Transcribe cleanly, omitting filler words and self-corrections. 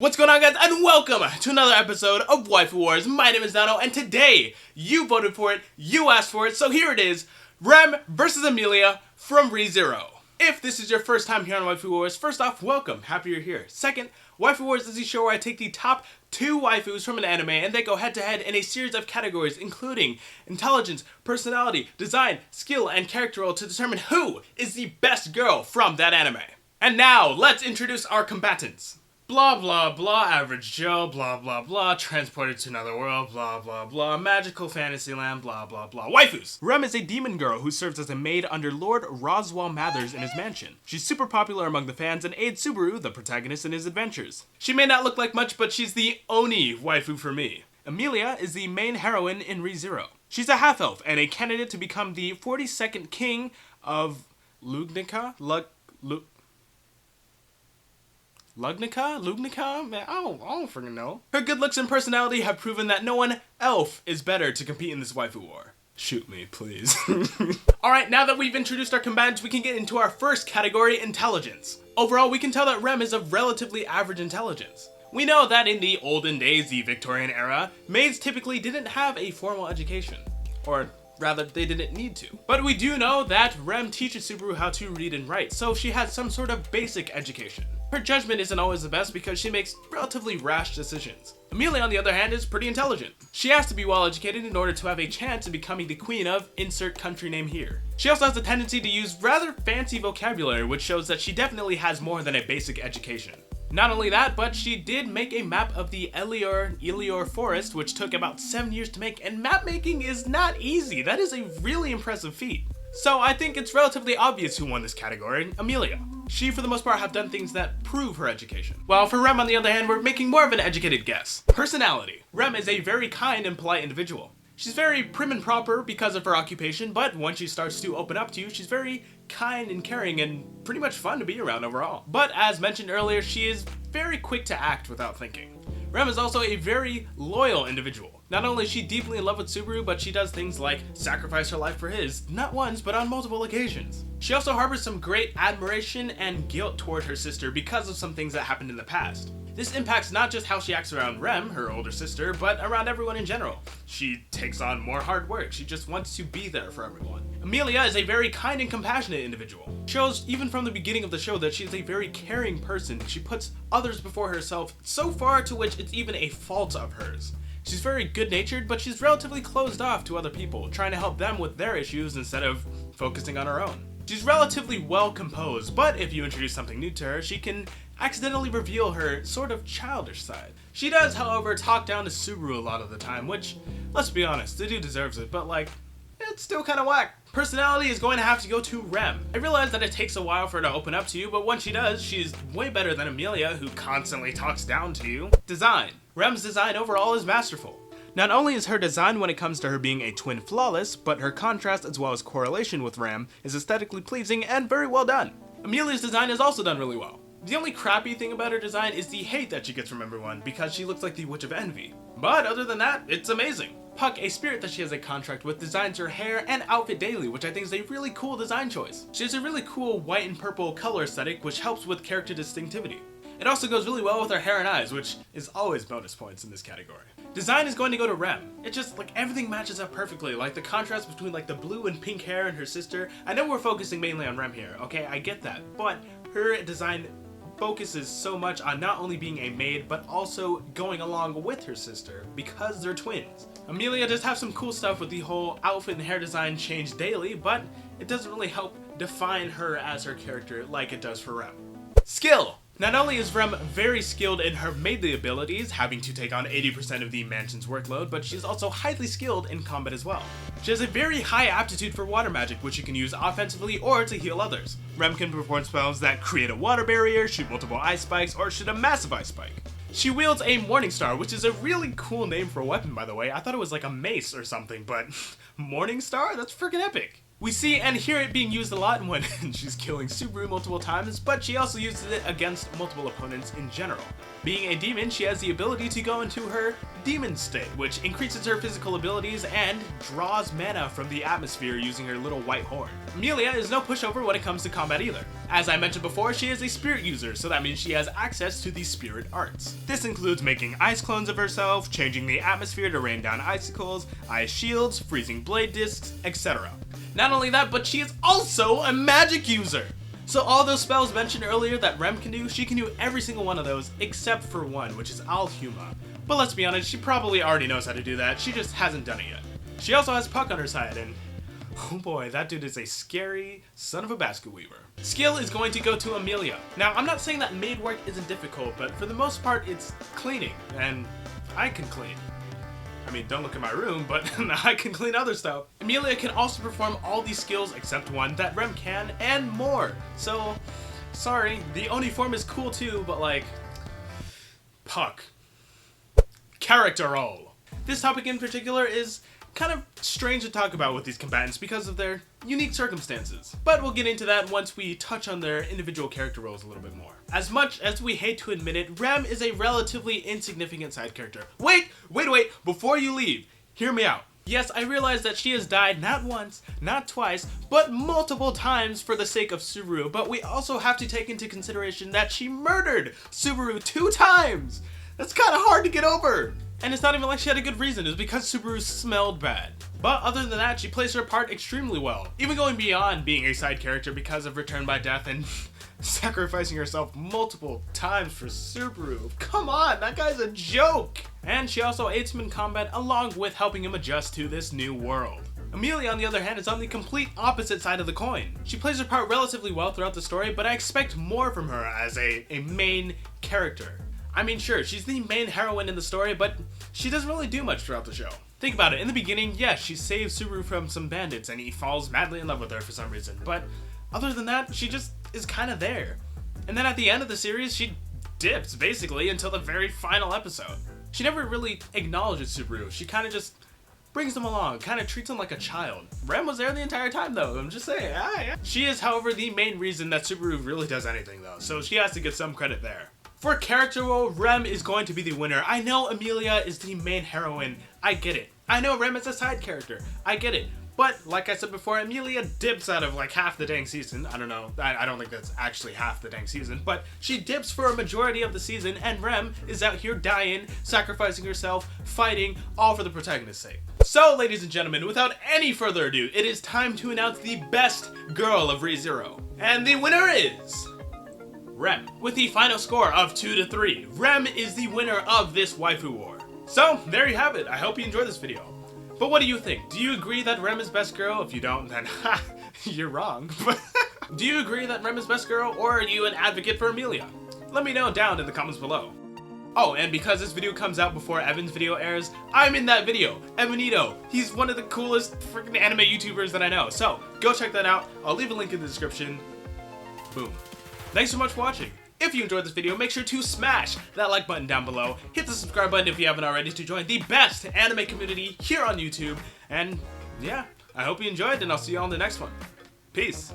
What's going on, guys, and welcome to another episode of Waifu Wars. My name is Nano, and today, you voted for it, you asked for it, so here it is, Rem versus Emilia from ReZero. If this is your first time here on Waifu Wars, first off, welcome, happy you're here. Second, Waifu Wars is the show where I take the top 2 waifus from an anime and they go head to head in a series of categories including intelligence, personality, design, skill, and character role to determine who is the best girl from that anime. And now, let's introduce our combatants. Blah blah blah, average Joe, blah blah blah, transported to another world, blah blah blah, magical fantasy land, blah blah blah. Waifus! Rem is a demon girl who serves as a maid under Lord Roswell Mathers in his mansion. She's super popular among the fans and aids Subaru, the protagonist, in his adventures. She may not look like much, but she's the Oni waifu for me. Emilia is the main heroine in ReZero. She's a half-elf and a candidate to become the 42nd king of Lugnica? Lugnica? Man, I don't freaking know. Her good looks and personality have proven that no one else is better to compete in this waifu war. Shoot me, please. Alright, now that we've introduced our combatants, we can get into our first category, intelligence. Overall, we can tell that Rem is of relatively average intelligence. We know that in the olden days, the Victorian era, maids typically didn't have a formal education. Or rather, they didn't need to. But we do know that Rem teaches Subaru how to read and write, so she has some sort of basic education. Her judgment isn't always the best because she makes relatively rash decisions. Emilia, on the other hand, is pretty intelligent. She has to be well educated in order to have a chance of becoming the queen of insert country name here. She also has a tendency to use rather fancy vocabulary, which shows that she definitely has more than a basic education. Not only that, but she did make a map of the Elior forest, which took about 7 years to make, and map making is not easy. That is a really impressive feat. So I think it's relatively obvious who won this category, Emilia. She, for the most part, have done things that prove her education. While for Rem, on the other hand, we're making more of an educated guess. Personality. Rem is a very kind and polite individual. She's very prim and proper because of her occupation, but once she starts to open up to you, she's very kind and caring and pretty much fun to be around overall. But as mentioned earlier, she is very quick to act without thinking. Rem is also a very loyal individual. Not only is she deeply in love with Subaru, but she does things like sacrifice her life for his, not once, but on multiple occasions. She also harbors some great admiration and guilt toward her sister because of some things that happened in the past. This impacts not just how she acts around Rem, her older sister, but around everyone in general. She takes on more hard work, she just wants to be there for everyone. Emilia is a very kind and compassionate individual. Shows even from the beginning of the show that she is a very caring person. She puts others before herself so far to which it's even a fault of hers. She's very good-natured, but she's relatively closed off to other people, trying to help them with their issues instead of focusing on her own. She's relatively well composed, but if you introduce something new to her, she can accidentally reveal her sort of childish side. She does, however, talk down to Subaru a lot of the time, which, let's be honest, the dude deserves it, but like, it's still kinda whack. Personality is going to have to go to Rem. I realize that it takes a while for her to open up to you, but once she does, she's way better than Emilia, who constantly talks down to you. Design. Rem's design overall is masterful. Not only is her design when it comes to her being a twin flawless, but her contrast as well as correlation with Rem is aesthetically pleasing and very well done. Emilia's design is also done really well. The only crappy thing about her design is the hate that she gets from everyone because she looks like the Witch of Envy. But other than that, it's amazing. Puck, a spirit that she has a contract with, designs her hair and outfit daily, which I think is a really cool design choice. She has a really cool white and purple color aesthetic, which helps with character distinctivity. It also goes really well with her hair and eyes, which is always bonus points in this category. Design is going to go to Rem. It just, like, everything matches up perfectly. Like, the contrast between, like, the blue and pink hair and her sister. I know we're focusing mainly on Rem here, okay? I get that. But her design focuses so much on not only being a maid, but also going along with her sister, because they're twins. Emilia does have some cool stuff with the whole outfit and hair design change daily, but it doesn't really help define her as her character like it does for Rem. Skill! Not only is Rem very skilled in her maidly abilities, having to take on 80% of the mansion's workload, but she's also highly skilled in combat as well. She has a very high aptitude for water magic, which she can use offensively or to heal others. Rem can perform spells that create a water barrier, shoot multiple ice spikes, or shoot a massive ice spike. She wields a Morning Star, which is a really cool name for a weapon, by the way. I thought it was like a mace or something, but Morning Star? That's freaking epic. We see and hear it being used a lot when she's killing Subaru multiple times, but she also uses it against multiple opponents in general. Being a demon, she has the ability to go into her Demon State, which increases her physical abilities and draws mana from the atmosphere using her little white horn. Emilia is no pushover when it comes to combat either. As I mentioned before, she is a spirit user, so that means she has access to the spirit arts. This includes making ice clones of herself, changing the atmosphere to rain down icicles, ice shields, freezing blade discs, etc. Not only that, but she is also a magic user! So all those spells mentioned earlier that Rem can do, she can do every single one of those except for one, which is Alhuma. But let's be honest, she probably already knows how to do that, she just hasn't done it yet. She also has Puck on her side, and oh boy, that dude is a scary son of a basket weaver. Skill is going to go to Emilia. Now, I'm not saying that maid work isn't difficult, but for the most part, it's cleaning, and I can clean. I mean, don't look at my room, but I can clean other stuff. Emilia can also perform all these skills except one that Rem can, and more. So, sorry, the Oni form is cool too, but like, Puck. Character role. This topic in particular is kind of strange to talk about with these combatants because of their unique circumstances. But we'll get into that once we touch on their individual character roles a little bit more. As much as we hate to admit it, Rem is a relatively insignificant side character. Wait, before you leave, hear me out. Yes, I realize that she has died not once, not twice, but multiple times for the sake of Subaru, but we also have to take into consideration that she murdered Subaru 2 times! That's kind of hard to get over! And it's not even like she had a good reason, it was because Subaru smelled bad. But other than that, she plays her part extremely well, even going beyond being a side character because of Return by Death and sacrificing herself multiple times for Subaru. Come on, that guy's a joke! And she also aids him in combat along with helping him adjust to this new world. Emilia, on the other hand, is on the complete opposite side of the coin. She plays her part relatively well throughout the story, but I expect more from her as a main character. I mean, sure, she's the main heroine in the story, but she doesn't really do much throughout the show. Think about it, in the beginning, yes, she saves Subaru from some bandits and he falls madly in love with her for some reason, but other than that, she just is kind of there. And then at the end of the series, she dips, basically, until the very final episode. She never really acknowledges Subaru, she kind of just brings them along, kind of treats them like a child. Rem was there the entire time though, I'm just saying, yeah. She is, however, the main reason that Subaru really does anything though, so she has to get some credit there. For character role, Rem is going to be the winner. I know Emilia is the main heroine, I get it. I know Rem is a side character, I get it. But, like I said before, Emilia dips out of like half the dang season. I don't know, I don't think that's actually half the dang season, but she dips for a majority of the season, and Rem is out here dying, sacrificing herself, fighting, all for the protagonist's sake. So, ladies and gentlemen, without any further ado, it is time to announce the best girl of ReZero. And the winner is Rem. With the final score of 2-3, Rem is the winner of this waifu war. So, there you have it. I hope you enjoyed this video. But what do you think? Do you agree that Rem is best girl? If you don't, then ha, you're wrong. Do you agree that Rem is best girl, or are you an advocate for Emilia? Let me know down in the comments below. Oh, and because this video comes out before Evan's video airs, I'm in that video, Evanito. He's one of the coolest freaking anime YouTubers that I know. So, go check that out. I'll leave a link in the description. Boom. Thanks so much for watching. If you enjoyed this video, make sure to smash that like button down below, hit the subscribe button if you haven't already to join the best anime community here on YouTube, and yeah, I hope you enjoyed, and I'll see you all in the next one. Peace.